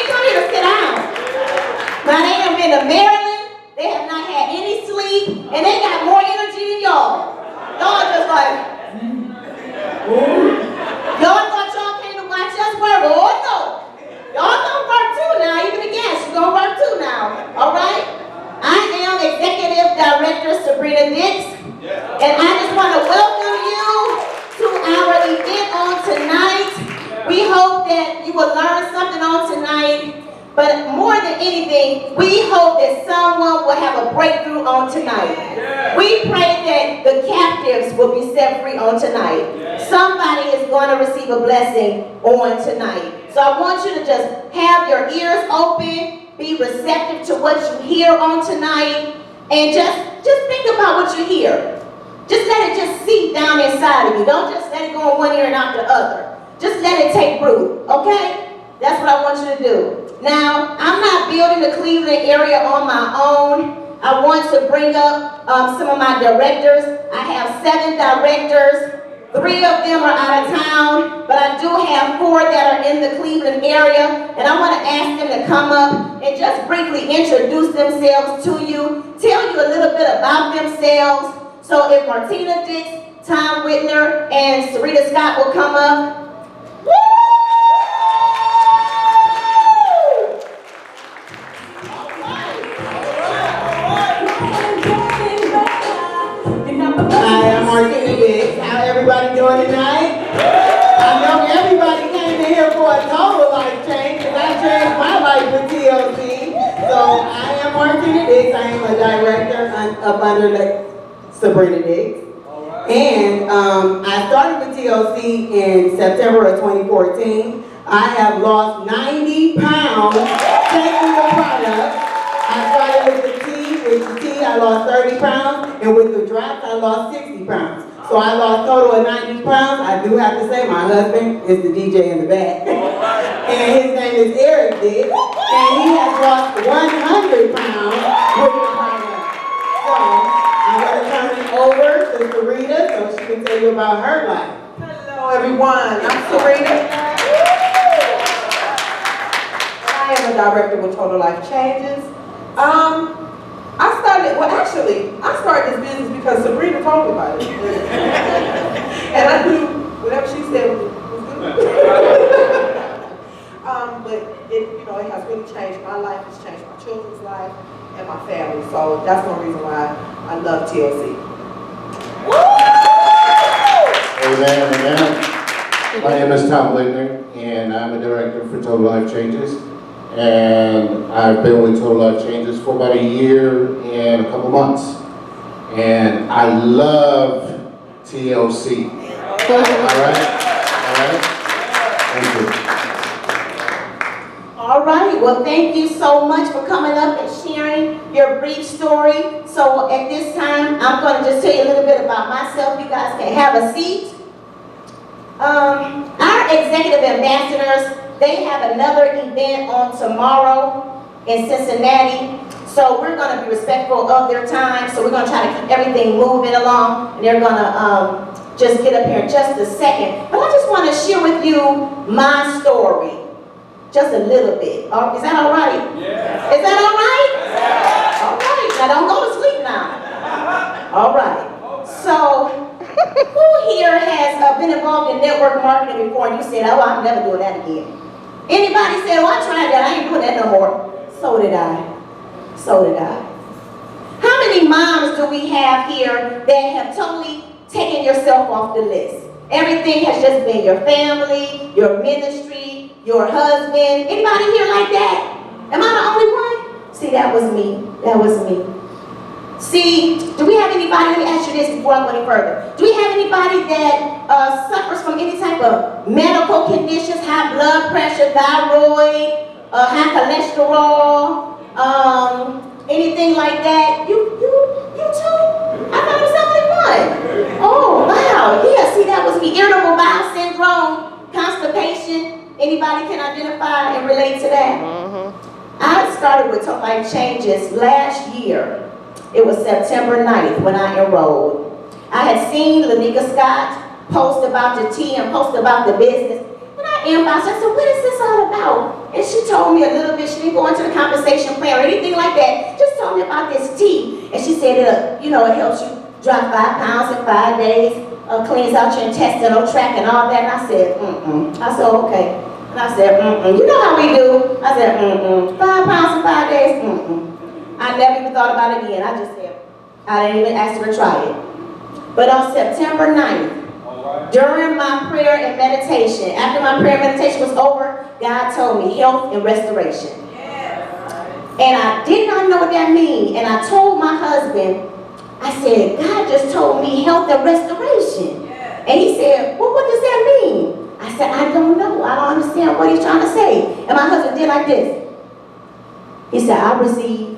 ain't come here to sit down. Now they have been to Maryland, they have not had any sleep, and they got more energy than y'all. Y'all just like, y'all thought y'all came to watch us work. Oh no. Y'all gonna work too now, even the guests, you gonna work too now. Alright? I am Executive Director Sabrina Dix, and I just want to welcome you to our event on tonight. We hope that you will learn something on tonight, but more than anything, we hope that someone will have a breakthrough on tonight. We pray that the captives will be set free on tonight. Somebody is going to receive a blessing on tonight. So I want you to just have your ears open, be receptive to what you hear on tonight, and just think about what you hear. Just let it just seep down inside of you. Don't just let it go in one ear and out the other. Just let it take root, okay? That's what I want you to do. Now, I'm not building the Cleveland area on my own. I want to bring up some of my directors. I have 7 directors. 3 of them are out of town, but I do have 4 that are in the Cleveland area, and I want to ask them to come up and just briefly introduce themselves to you, tell you a little bit about themselves. So if Martina Dix, Tom Whitner, and Sarita Scott will come up. Hi, I'm Martina Dix. How everybody doing tonight? I know everybody came in here for a total life change, because I changed my life with TLC. So I am Martina Dix. I am a director up under Sabrina Dix. And I started with TLC in September of 2014. I have lost 90 pounds taking the product. I started with the tea, I lost 30 pounds, and with the drops, I lost 60 pounds. So I lost total of 90 pounds. I do have to say, my husband is the DJ in the back. And his name is Eric Dix, and he has lost 100 pounds with the product. So I'm going to turn it over to Sarita so she can tell you about her life. Hello everyone, I'm Sabrina. I am a director with Total Life Changes. I started this business because Sabrina told me about it. And I knew whatever she said was good. But it has really changed my life, it's changed my children's life and my family. So that's one reason why I love TLC. Amen, amen. My name is Tom Whitner, and I'm a director for Total Life Changes. And I've been with Total Life Changes for about 1 year and a couple months. And I love TLC. All right? Thank you. All right, well, thank you so much for coming up and sharing your brief story. So at this time, I'm going to just tell you a little bit about myself. You guys can have a seat. Our executive ambassadors, they have another event on tomorrow in Cincinnati. So we're going to be respectful of their time. So we're going to try to keep everything moving along. And they're going to just get up here in just a second. But I just want to share with you my story. Just a little bit. Is that all right? Yeah. Is that all right? Yeah. All right. Now don't go to sleep now. All right. So, who here has been involved in network marketing before and you said, oh, I'm never doing that again? Anybody said, oh, I tried that. I ain't doing that no more. So did I. So did I. How many moms do we have here that have totally taken yourself off the list? Everything has just been your family, your ministry, your husband. Anybody here like that? Am I the only one? See, that was me. That was me. See, do we have anybody, let me ask you this before I go any further. Do we have anybody that suffers from any type of medical conditions, high blood pressure, thyroid, high cholesterol, anything like that? You too? I thought it was only one. Oh, wow. Yeah, see, that was me. Irritable bowel syndrome, constipation. Anybody can identify and relate to that? I started with Total Life Changes last year. It was September 9th when I enrolled. I had seen Lanika Scott post about the tea and post about the business. And I inboxed, I said, what is this all about? And she told me a little bit. She didn't go into the compensation plan or anything like that. Just told me about this tea. And she said, it helps you drop 5 pounds in 5 days, cleans out your intestinal tract and all that. And I said, I said, okay. And I said, you know how we do. I said, 5 pounds in 5 days, I never even thought about it again. I just said, I didn't even ask her to try it. But on September 9th, during my prayer and meditation, after my prayer and meditation was over, God told me health and restoration. And I did not know what that means. And I told my husband, I said, God just told me health and restoration. And he said, well, what does that mean? I said, I don't know. I don't understand what he's trying to say. And my husband did like this. He said, I receive.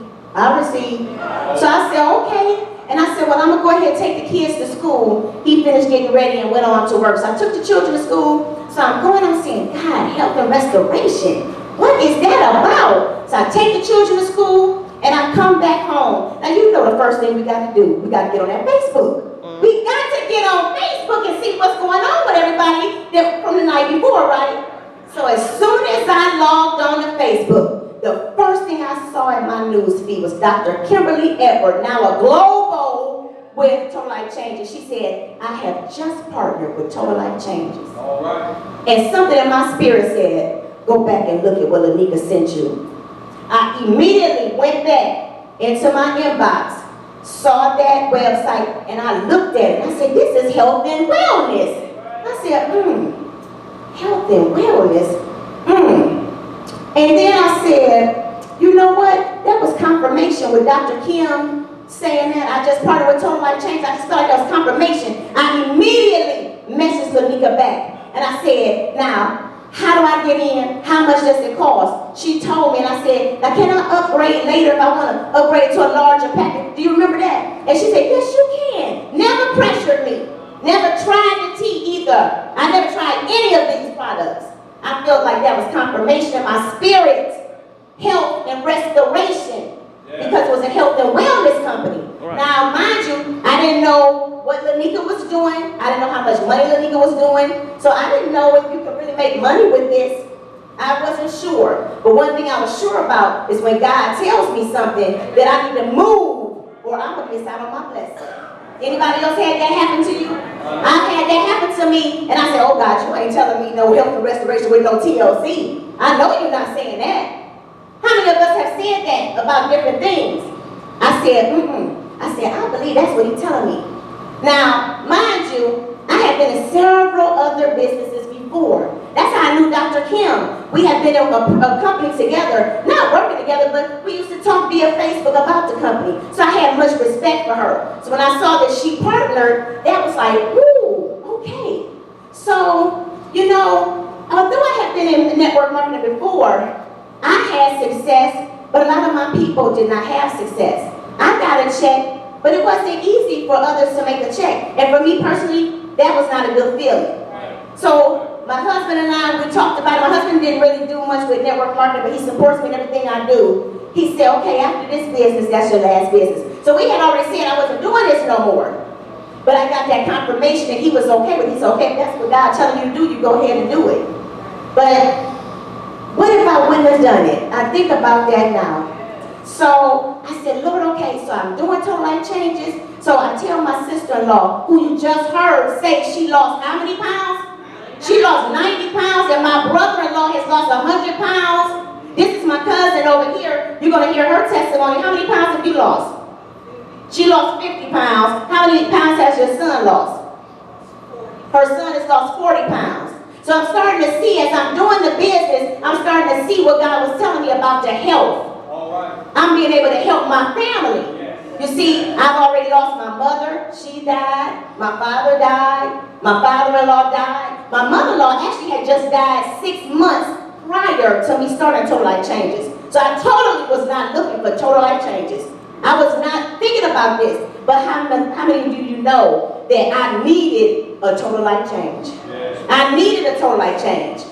So I said, okay. And I said, well, I'm going to go ahead and take the kids to school. He finished getting ready and went on to work. So I took the children to school. So I'm saying, God, health and restoration. What is that about? So I take the children to school and I come back home. Now, you know the first thing we got to do. We got to get on that Facebook. We got to get on Facebook and see what's going on with everybody from the night before, right? So as soon as I logged on to Facebook, the first thing I saw in my news feed was Dr. Kimberly Edward, now a global with Total Life Changes. She said, I have just partnered with Total Life Changes. All right. And something in my spirit said, go back and look at what Lanika sent you. I immediately went back into my inbox, saw that website, and I looked at it. I said, this is health and wellness. I said, health and wellness. And then I said, you know what? That was confirmation with Dr. Kim saying that. I just partnered with Total Life Change. I just felt like that was confirmation. I immediately messaged Lanika back. And I said, now, how do I get in? How much does it cost? She told me, and I said, now can I upgrade later if I want to upgrade to a larger package? Do you remember that? And she said, yes, you can. Never pressured me. Never tried the tea either. I never tried any of these products. I felt like that was confirmation in my spirit. Health and restoration. Because it was a health and wellness company. Right. Now, mind you, I didn't know what Lanika was doing. I didn't know how much money Lanika was doing. So I didn't know if you could really make money with this. I wasn't sure. But one thing I was sure about is when God tells me something that I need to move or I'm going to miss out on my blessing. Anybody else had that happen to you? I've had that happen to me, and I said, oh God, you ain't telling me no health and restoration with no TLC. I know you're not saying that. How many of us have said that about different things? I said, I said, I believe that's what he's telling me. Now, mind you, I have been in several other businesses before. That's how I knew Dr. Kim. We had been in a company together, not working together, but we used to talk via Facebook about the company. So I had much respect for her. So when I saw that she partnered, that was like, ooh, okay. So, you know, although I had been in network marketing before, I had success, but a lot of my people did not have success. I got a check, but it wasn't easy for others to make a check. And for me personally, that was not a good feeling. So my husband and I, we talked about it. My husband didn't really do much with network marketing, but he supports me in everything I do. He said, okay, after this business, that's your last business. So we had already said I wasn't doing this no more. But I got that confirmation that he was okay with it. He said, okay, if that's what God's telling you to do, you go ahead and do it. But what if I wouldn't have done it? I think about that now. So I said, Lord, okay, so I'm doing Total Life Changes. So I tell my sister-in-law, who you just heard say she lost how many pounds? She lost 90 pounds, and my brother-in-law has lost 100 pounds. This is my cousin over here. You're going to hear her testimony. How many pounds have you lost? She lost 50 pounds. How many pounds has your son lost? Her son has lost 40 pounds. So I'm starting to see, as I'm doing the business, I'm starting to see what God was telling me about the health. All right. I'm being able to help my family. You see, I've already lost my mother. She died. My father died. My father-in-law died. My mother-in-law actually had just died 6 months prior to me starting Total Life Changes. So I totally was not looking for Total Life Changes. I was not thinking about this. But how many of you know that I needed a total life change? Yes. I needed a total life change.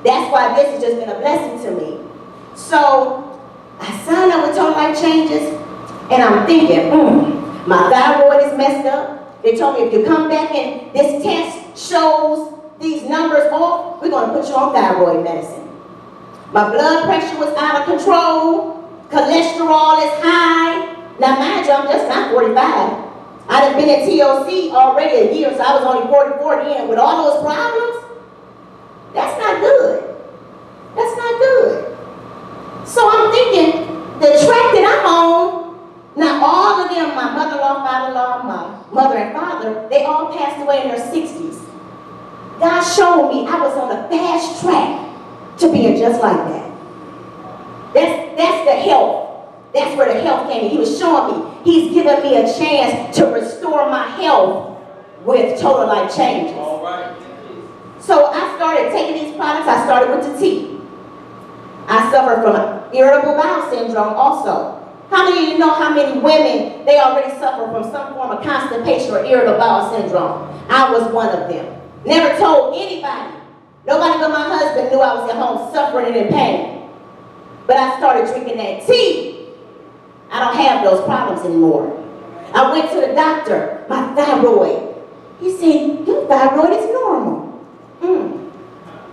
That's why this has just been a blessing to me. So I signed up with Total Life Changes, and I'm thinking, my thyroid is messed up. They told me if you come back and this test shows these numbers off, we're going to put you on thyroid medicine. My blood pressure was out of control. Cholesterol is high. Now mind you, I'm just not 45. I'd have been in TLC already a year, so I was only 44 then. With all those problems, that's not good. That's not good. So I'm thinking, the track that I'm on, now all of them, my mother-in-law, father-in-law, my mother and father, they all passed away in their 60s. God showed me I was on a fast track to being just like that. That's the health. That's where the health came in. He was showing me, he's giving me a chance to restore my health with Total Life Changes. All right. So I started taking these products. I started with the tea. I suffer from irritable bowel syndrome also. How many of you know how many women, they already suffer from some form of constipation or irritable bowel syndrome? I was one of them. Never told anybody. Nobody but my husband knew I was at home suffering and in pain. But I started drinking that tea. I don't have those problems anymore. I went to the doctor, my thyroid. He said, your thyroid is normal.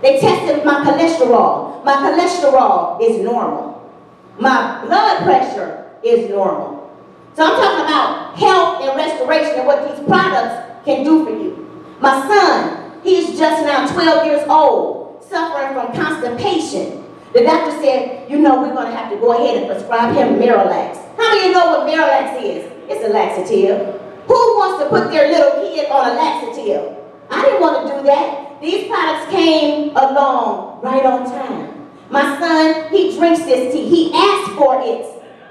They tested my cholesterol. My cholesterol is normal. My blood pressure is normal. So I'm talking about health and restoration and what these products can do for you. My son, he's just now 12 years old, suffering from constipation. The doctor said, you know, we're going to have to go ahead and prescribe him Miralax. How many of you know what Miralax is? It's a laxative. Who wants to put their little kid on a laxative? I didn't want to do that. These products came along right on time. My son, he drinks this tea. He asked for it.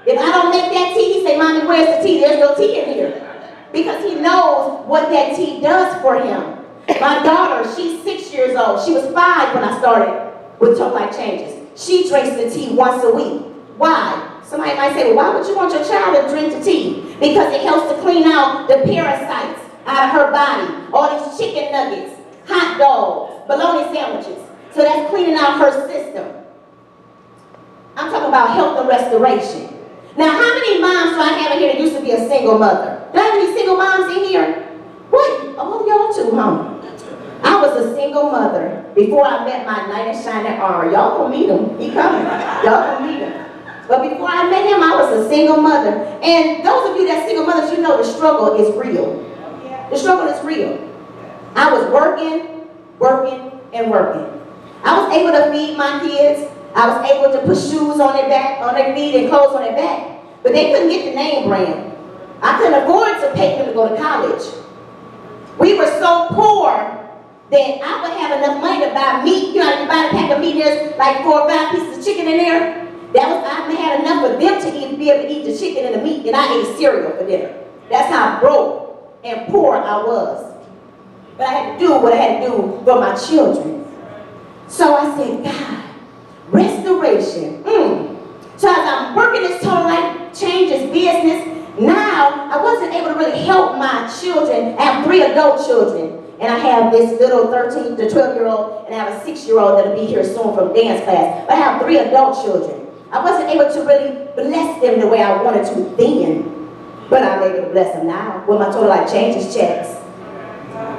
If I don't make that tea, he say, Mommy, where's the tea? There's no tea in here. Because he knows what that tea does for him. My daughter, she's 6 years old. She was 5 when I started with Total Life Changes. She drinks the tea once a week. Why? Somebody might say, well, why would you want your child to drink the tea? Because it helps to clean out the parasites out of her body. All these chicken nuggets, hot dogs, bologna sandwiches. So that's cleaning out her system. I'm talking about health and restoration. Now, how many moms do I have in here that used to be a single mother? Do I have any single moms in here? What? Oh, y'all too, huh? I was a single mother before I met my knight in shining armor. Y'all gonna meet him. He coming. Y'all gonna meet him. But before I met him, I was a single mother. And those of you that single mothers, you know the struggle is real. The struggle is real. I was working, and working. I was able to feed my kids. I was able to put shoes on their back, on their feet, and clothes on their back. But they couldn't get the name brand. I couldn't afford to pay them to go to college. We were so poor that I would have enough money to buy meat. You know, you buy a pack of meat, there's like 4 or 5 pieces of chicken in there. I had enough for them to be able to eat the chicken and the meat, and I ate cereal for dinner. That's how broke and poor I was. But I had to do what I had to do for my children. So I said, God, restoration. So as I'm working this Total Life Changes business, now I wasn't able to really help my children. I have 3 adult children. And I have this little 13 to 12-year-old, and I have a 6-year-old that'll be here soon from dance class. But I have 3 adult children. I wasn't able to really bless them the way I wanted to then. But I'm able to bless them now with my Total Life Changes checks.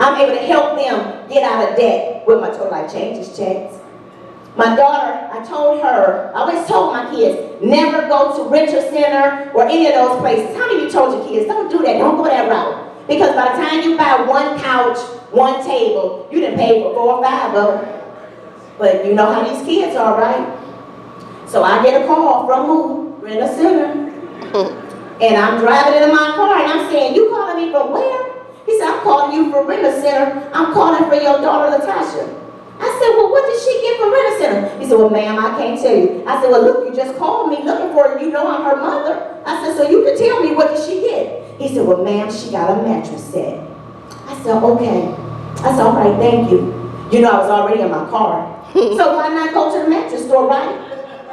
I'm able to help them get out of debt with my Total Life Changes checks. My daughter, I always told my kids, never go to Renter Center or any of those places. How many of you told your kids, don't do that, don't go that route? Because by the time you buy 1 couch, 1 table, you done paid for 4 or 5 of them. But you know how these kids are, right? So I get a call from who? Renter Center. And I'm driving in my car and I'm saying, you calling me from where? He said, I'm calling you from Renter Center. I'm calling for your daughter, Latasha. I said, well, what did she get from Renter Center? He said, well, ma'am, I can't tell you. I said, well, look, you just called me looking for her. You know I'm her mother. I said, so you can tell me, what did she get? He said, well, ma'am, she got a mattress set. I said, okay. I said, all right, thank you. You know, I was already in my car. So why not go to the mattress store, right?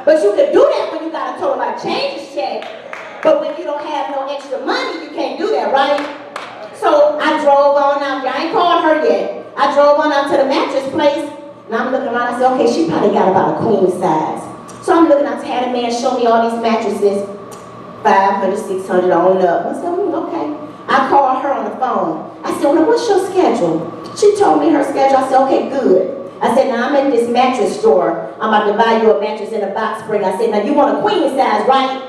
But you can do that when you got a Total Life Changes check. But when you don't have no extra money, you can't do that, right? So I drove on out there. I ain't called her yet. I drove on out to the mattress place. And I'm looking around. I said, okay, she probably got about a queen size. So I'm looking out to have a man show me all these mattresses. 500, 600 on up. I said, okay. I called her on the phone. I said, well, what's your schedule? She told me her schedule. I said, okay, good. I said, now I'm at this mattress store I'm about to buy you a mattress and a box spring. I said, now you want a queen size, right?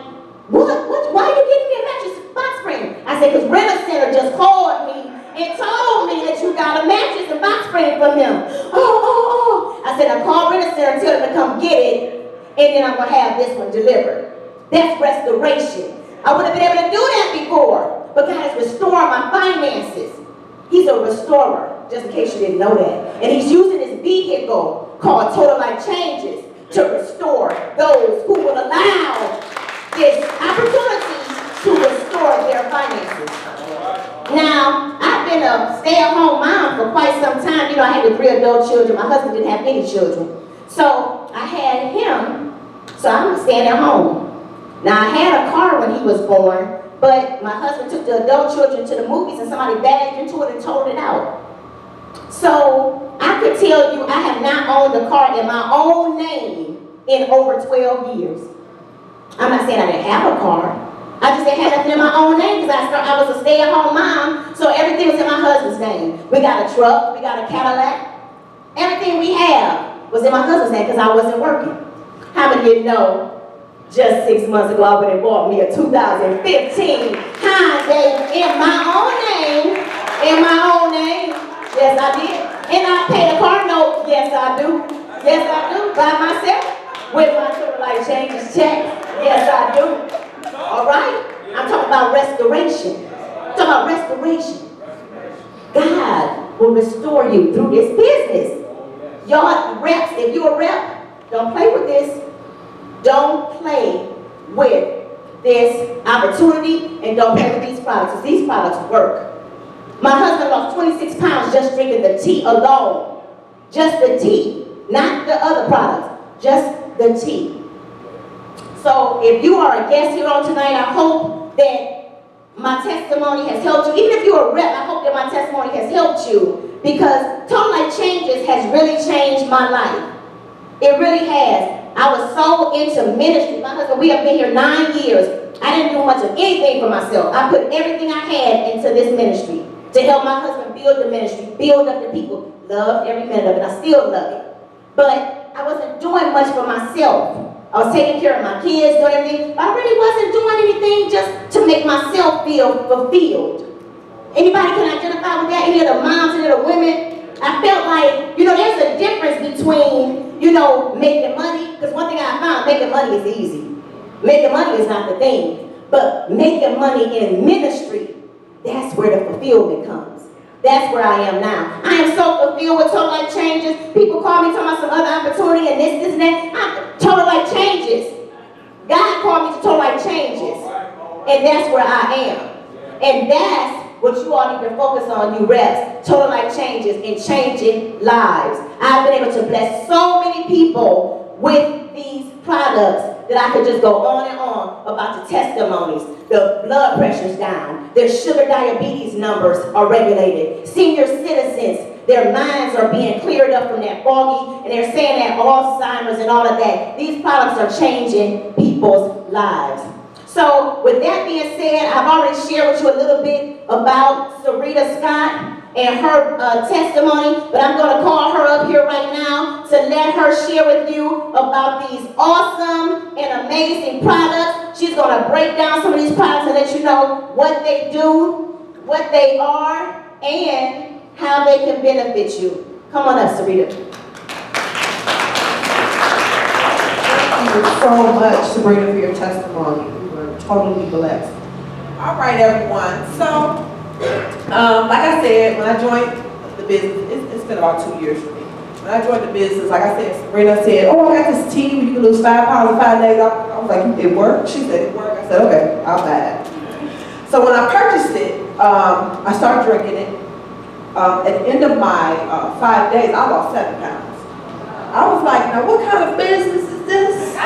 What? Why are you getting me a mattress and box spring? I said, because Rent-A-Center just called me and told me that you got a mattress and box spring from them. Oh. I said, I call Rent-A-Center and tell them to come get it, and then I'm going to have this one delivered. That's restoration. I wouldn't have been able to do that before, but God is restoring my finances. He's a restorer, just in case you didn't know that. And he's using his vehicle called Total Life Changes to restore those who will allow this opportunity to restore their finances. Now, I've been a stay-at-home mom for quite some time. You know, I had the 3 adult children. My husband didn't have any children. So I had him, so I'm staying at home. Now, I had a car when he was born, but my husband took the adult children to the movies and somebody bagged into it and totaled it out. So I could tell you I have not owned a car in my own name in over 12 years. I'm not saying I didn't have a car. I just didn't have nothing in my own name because I was a stay-at-home mom, so everything was in my husband's name. We got a truck, we got a Cadillac. Everything we have was in my husband's name because I wasn't working. How many of you know, just 6 months ago, I went and bought me a 2015 Hyundai in my own name. In my own name. Yes, I did. And I paid a car note. Yes, I do. Yes, I do. By myself. With my Total Life Changes check. Yes, I do. All right? I'm talking about restoration. I'm talking about restoration. God will restore you through this business. Y'all reps, if you're a rep, don't play with this. Don't play with this opportunity and don't play with these products. These products work. My husband lost 26 pounds just drinking the tea alone. Just the tea, not the other products, just the tea. So if you are a guest here on tonight, I hope that my testimony has helped you. Even if you're a rep, I hope that my testimony has helped you because Total Life Changes has really changed my life. It really has. I was so into ministry. My husband, we have been here 9 years. I didn't do much of anything for myself. I put everything I had into this ministry to help my husband build the ministry, build up the people. Loved every minute of it. I still love it. But I wasn't doing much for myself. I was taking care of my kids, doing everything, but I really wasn't doing anything just to make myself feel fulfilled. Anybody can identify with that? Any of the moms, any of the women? I felt like, there's a difference between, making money, because one thing I found, making money is easy. Making money is not the thing, but making money in ministry, that's where the fulfillment comes. That's where I am now. I am so fulfilled with Total Life Changes. People call me talking about some other opportunity and this and that. Total Life Changes. God called me to Total Life Changes. And that's where I am. And that's what you all need to focus on, you reps. Total Life Changes and changing lives. I've been able to bless so many people with these products that I could just go on and on about the testimonies. The blood pressure's down. Their sugar diabetes numbers are regulated. Senior citizens, their minds are being cleared up from that foggy, and they're saying that Alzheimer's and all of that. These products are changing people's lives. So with that being said, I've already shared with you a little bit about Sabrina Scott and her testimony, but I'm going to call her up here right now to let her share with you about these awesome and amazing products. She's going to break down some of these products and let you know what they do, what they are, and how they can benefit you. Come on up, Sabrina. Thank you so much, Sabrina, for your testimony. Totally blessed. All right, everyone. So, like I said, when I joined the business, it's been about 2 years for me. When I joined the business, like I said, Sabrina said, "Oh, I got this tea where you can lose 5 pounds in 5 days." I was like, "It worked?" She said, "It worked." I said, "Okay, I'll buy it." So when I purchased it, I started drinking it. At the end of my 5 days, I lost 7 pounds. I was like, "Now, what kind of business is this?"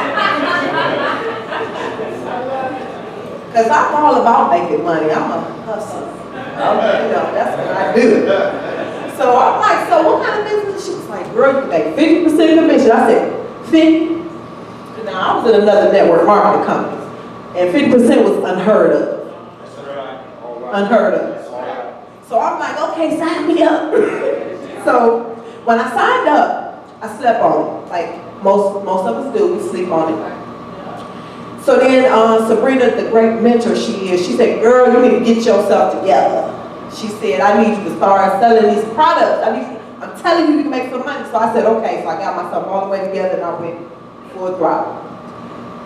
Because I'm all about making money. I'm a hustler. That's what I do. So I'm like, "So what kind of business?" She was like, "Girl, you can make 50% commission." I said, 50? Now, I was in another network marketing company. And 50% was unheard of. Unheard of. So I'm like, "Okay, sign me up." So when I signed up, I slept on it. Like, Most of us do, we sleep on it. So then Sabrina, the great mentor she is, she said, girl, you need to get yourself together. She said, I need you to start selling these products. I'm telling you, you can make some money. So I said, okay. So I got myself all the way together and I went full throttle.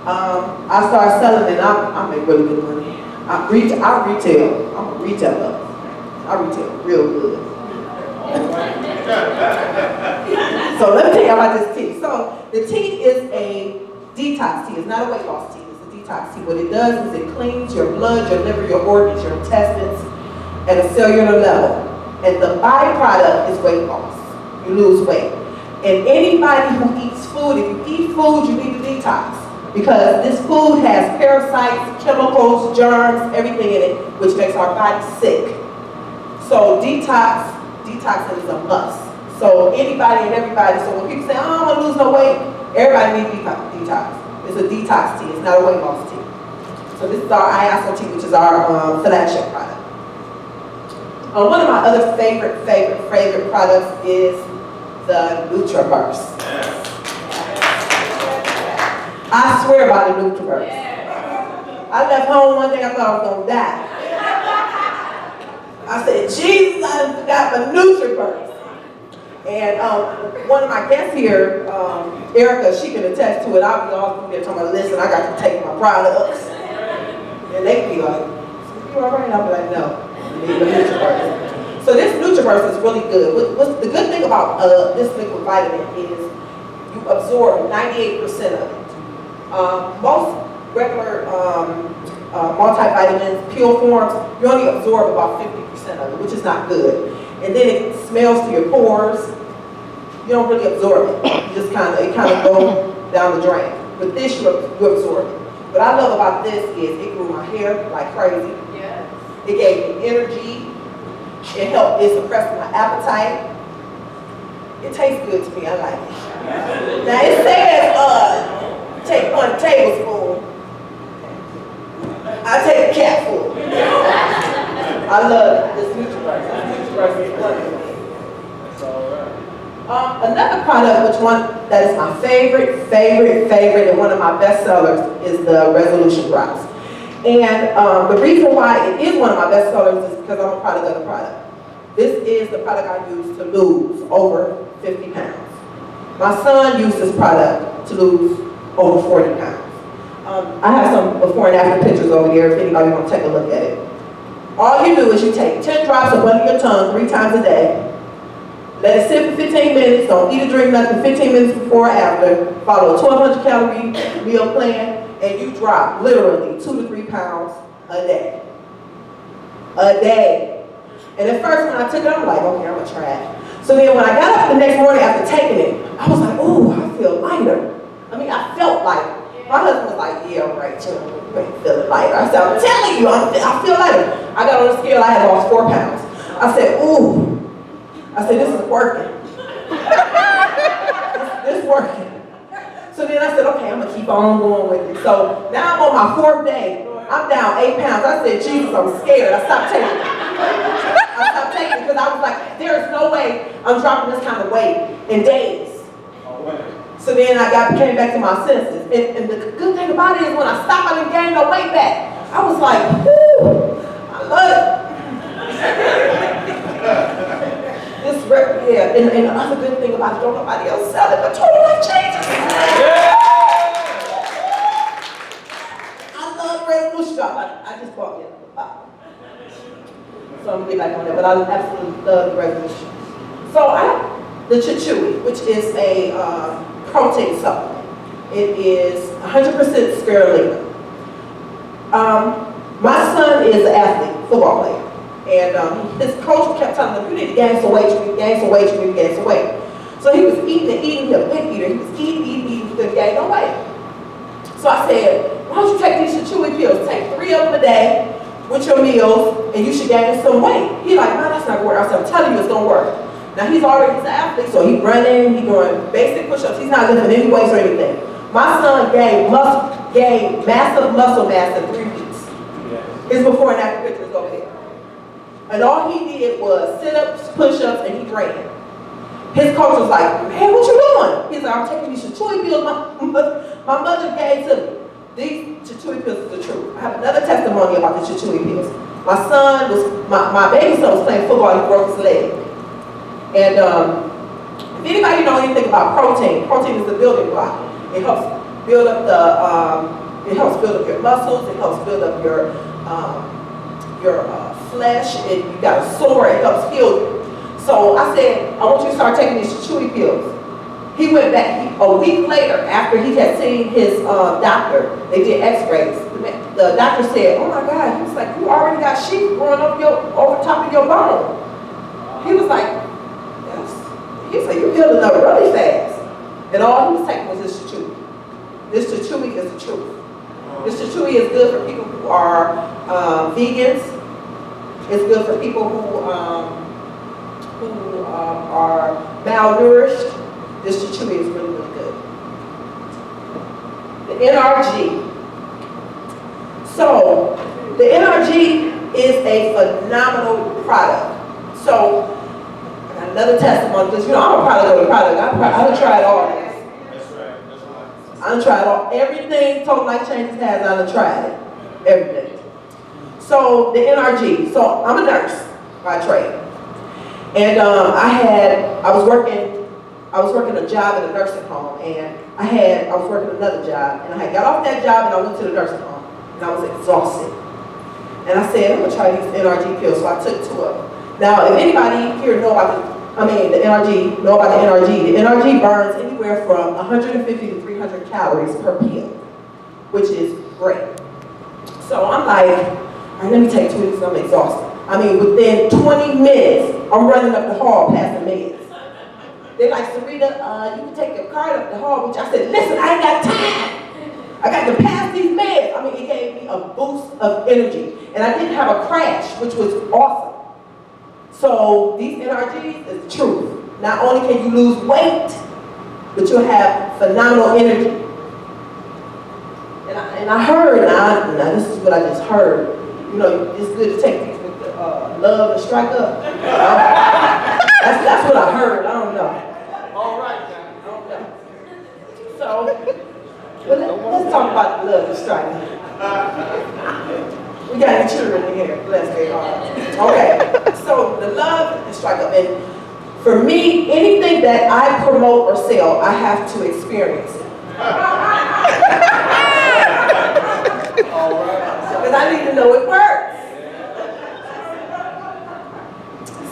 I started selling and I make really good money. I retail. I'm a retailer. I retail real good. So let me tell you about this tea. So the tea is a detox tea. It's not a weight loss tea. It's a detox tea. What it does is it cleans your blood, your liver, your organs, your intestines at a cellular level. And the byproduct is weight loss. You lose weight. And anybody who eats food, if you eat food, you need to detox. Because this food has parasites, chemicals, germs, everything in it, which makes our body sick. So detoxing is a must. So anybody and everybody, so when people say, oh, I want to lose no weight, everybody needs detox. It's a detox tea, it's not a weight loss tea. So this is our Iaso tea, which is our flagship product. One of my other favorite products is the NutriBurst. I swear by the NutriBurst. I left home one day, I thought I was gonna die. I said, Jesus, I forgot the NutriBurst. And one of my guests here, Erica, she can attest to it. I'll be all through there talking about, listen, I got to take my products. And they be like, you all right? I'll be like, no, you need the NutriBurst. So this NutriBurst is really good. What's the good thing about this liquid vitamin is you absorb 98% of it. Most regular multivitamins, pill forms, you only absorb about 50% of it, which is not good. And then it smells through your pores. You don't really absorb it. You just it kind of goes down the drain. With this, you absorb it. What I love about this is it grew my hair like crazy. Yes. It gave me energy. It helped, it suppressed my appetite. It tastes good to me, I like it. Now it says, take 1 tablespoon. I take a capful. I love this NutriBurst. This NutriBurst is wonderful. Another product, that is my favorite, and one of my best sellers is the Resolution Drops. And the reason why it is one of my best sellers is because I'm a product of the product. This is the product I use to lose over 50 pounds. My son used this product to lose over 40 pounds. I have some before and after pictures over there if anybody wants to take a look at it. All you do is you take 10 drops of under your tongue 3 times a day. Let it sit for 15 minutes. Don't eat or drink nothing 15 minutes before or after. Follow a 1,200 calorie meal plan, and you drop literally 2 to 3 pounds a day. A day. And at first when I took it, I'm like, okay, I'm gonna try it. So then when I got up the next morning after taking it, I was like, oh, I feel lighter. I mean, I felt lighter. My husband was like, yeah, right, you ain't feeling lighter. I said, I'm telling you, I feel lighter. I got on the scale, I had lost 4 pounds. I said, ooh. I said, this is working. This working. So then I said, okay, I'm gonna keep on going with it. So now I'm on my 4th day. I'm down 8 pounds. I said, Jesus, I'm scared. I stopped taking it. I stopped taking it because I was like, there's no way I'm dropping this kind of weight in days. So then I came back to my senses. And the good thing about it is when I stopped, I didn't gain no weight back. I was like, whoo, I love it. And the other good thing about it, don't nobody else sell it, but Total Life Changes. I love Resolution Drop. I just bought it. So I'm gonna get back on that, but I absolutely love the Resolution. So the Chichui, which is a protein supplement. It is 100% spirulina. My son is an athlete, football player. And his coach kept telling him, you need to gain some weight, you need to gain some weight, you need to gain some weight. So he was eating, he was a big eater. He was eating, he couldn't gain no weight. So I said, why don't you take these Chichui pills? Take 3 of them a day with your meals, and you should gain some weight. He's like, no, that's not gonna work. I said, I'm telling you it's gonna work. Now he's an athlete, so he's running, he's doing basic push-ups, he's not lifting any weights or anything. My son gained massive muscle mass in 3 weeks. His before and after pictures over here. And all he did was sit-ups, push-ups, and he ran. his coach was like, hey, what you doing? He's like, I'm taking these Chatui pills my mother gave to me. These Chatui pills is the truth. I have another testimony about the Chatui pills. My baby son was playing football, he broke his leg. And if anybody know anything about protein is the building block. It helps build up it helps build up your muscles, it helps build up your flesh, and you got a sore, it helps heal you. So I said, I want you to start taking these Chatui pills. He went back a week later after he had seen his doctor. They did x-rays. The doctor said, oh my God, he was like, you already got sheep growing up over top of your bone. He was like, yes. He said, you're healing up really fast. And all he was taking was this Chatui. This Chatui is the truth. This Chatui is good for people who are vegans. It's good for people who are malnourished. This Chatui is really, really good. The NRG. So, the NRG is a phenomenal product. So, I got another testimony, because I'm a product of the product. I've tried all this. That's right. I've tried everything Total Life Changes has, I've tried it. Everything. So, the NRG. So, I'm a nurse by trade. And I was working a job in a nursing home, and I was working another job, and I had got off that job and I went to the nursing home, and I was exhausted. And I said, I'm gonna try these NRG pills, so I took 2 of them. Now, if anybody here know about the NRG, the NRG burns anywhere from 150 to 300 calories per pill, which is great. So I'm like, all right, let me take 2 of these, I'm exhausted. Within 20 minutes, I'm running up the hall past the meds. They're like, Sabrina, you can take your card up the hall, which I said, listen, I ain't got time. I got to pass these meds. It gave me a boost of energy. And I didn't have a crash, which was awesome. So these NRGs is the truth. Not only can you lose weight, but you'll have phenomenal energy. And I heard, now this is what I just heard, it's good to take these with the love and strike up. That's what I heard, I don't know. All right, I don't know. So, let's talk about the love and strike up. We got any children in here, bless their heart. Okay, so the love and strike up. And for me, anything that I promote or sell, I have to experience it. all right. Because I need to know it works.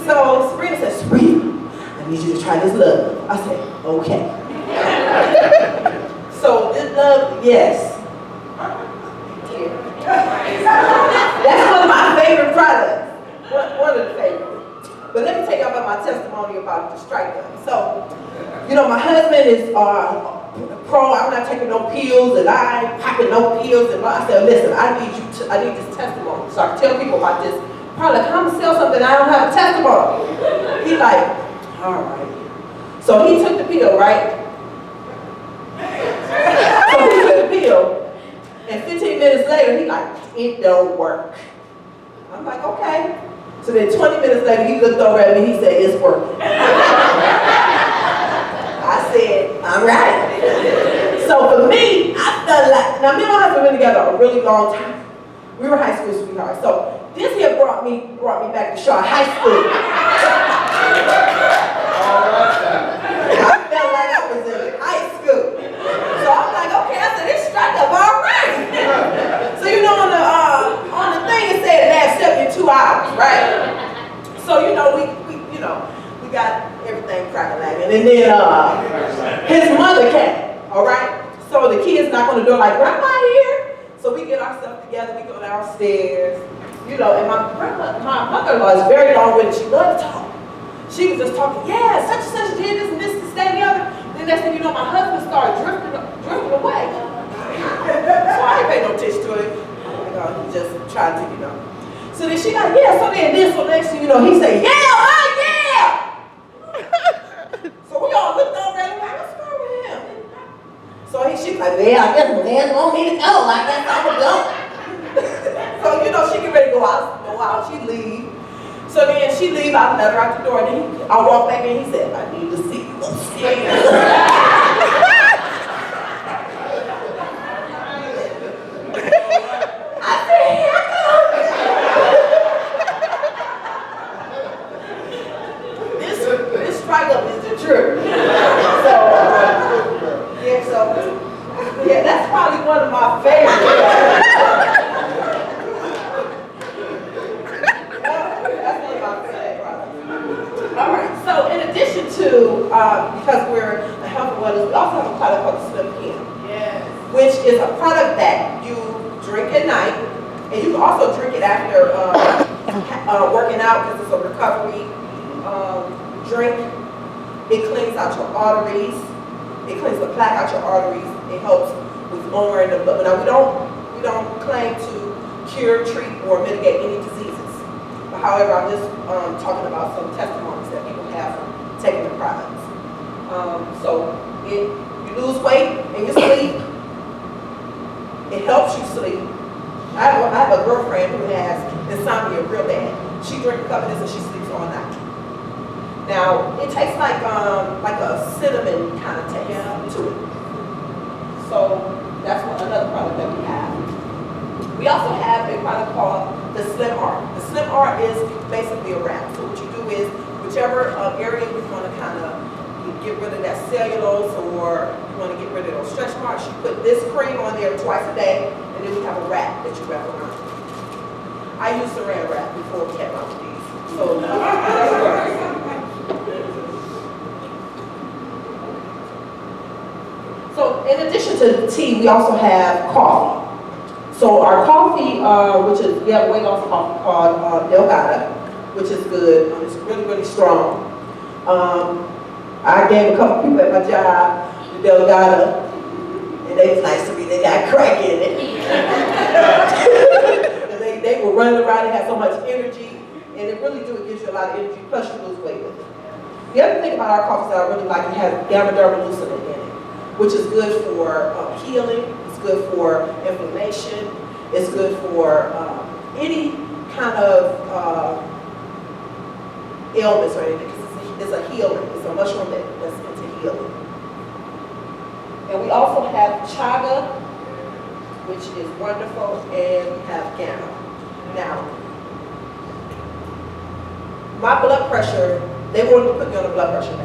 So Sabrina said, Sabrina, I need you to try this love. I said, okay. So this love, yes. That's one of my favorite products. One of the favorites. But let me tell you about my testimony about the strike up. So, my husband is pro, I'm not taking no pills, and I ain't popping no pills, and I said, listen, I need this testimony, so I can tell people about this product. I'm gonna sell something, I don't have a testimony. He like, all right. So he took the pill, right? So he took the pill, and 15 minutes later, he like, it don't work. I'm like, okay. So then 20 minutes later, he looked over at me, he said, it's working. I said, all right. So for me, I felt like, now me and my husband been together a really long time. We were high school sweethearts. So this here brought me back to Shaw High School. I felt like I was in high school. So I'm like, okay, I said, it's strike up all right. So on the thing it said last 72 hours, right? So we got everything crack-a-lacking. And then his mother came, all right? So the kids knock on the door like, Grandma here? So we get ourselves together, we go downstairs, and my mother-in-law is very long-winded, she loves to talk. She was just talking, yeah, such and such did this and this and that and the other. Then next thing you know, my husband started drifting away. So I ain't pay no attention to it. Oh my God, he just tried to, So then she like, yeah, so then this, so next thing you know, he said, yeah. So we all looked over at him like, what's wrong with him? So she like, yeah, I guess my man want me to go. I guess I'm gonna go. So she get ready to go out, she leave. So then she leave, I let her out the door, and then I walk back in, he said, I need to see I said, hiccup. This strike up is the truth. Yeah, that's probably one of my favorites. That's one of my favorite products. All right, so in addition to, because we're a health and wellness, we also have a product called the Slim Can. Yes. Which is a product that you drink at night, and you can also drink it after working out because it's a recovery drink. It cleans out your arteries. It cleans the plaque out your arteries. It helps with lowering the blood. Now we don't claim to cure, treat, or mitigate any diseases. But however, I'm just talking about some testimonies that people have from taking the products. So you lose weight in your sleep. It helps you sleep. I have a girlfriend who has insomnia real bad. She drinks a cup of this and she sleeps all night. Now, it tastes like a cinnamon kind of taste to it. So that's another product that we have. We also have a product called the Slim R. The Slim R is basically a wrap. So what you do is, whichever area you want to kind of get rid of that cellulose, or you want to get rid of those stretch marks, you put this cream on there twice a day, and then we have a wrap that you wrap around. I used saran wrap before we came out with these. So that works. So in addition to the tea, we also have coffee. So our coffee, we have a weight loss coffee called Delgada, which is good. It's really, really strong. I gave a couple people at my job the Delgada, and they was nice to me. They got crack in it. they were running around. They had so much energy, and it really gives you a lot of energy. Plus, you lose weight with it. The other thing about our coffees that I really like, it has gamma-dermalucin in it, which is good for healing. It's good for inflammation. It's good for any kind of ailments or anything. It's a healer. It's a mushroom that's into healing. And we also have chaga, which is wonderful, and we have gamma. Now, my blood pressure, they wanted to put me on a blood pressure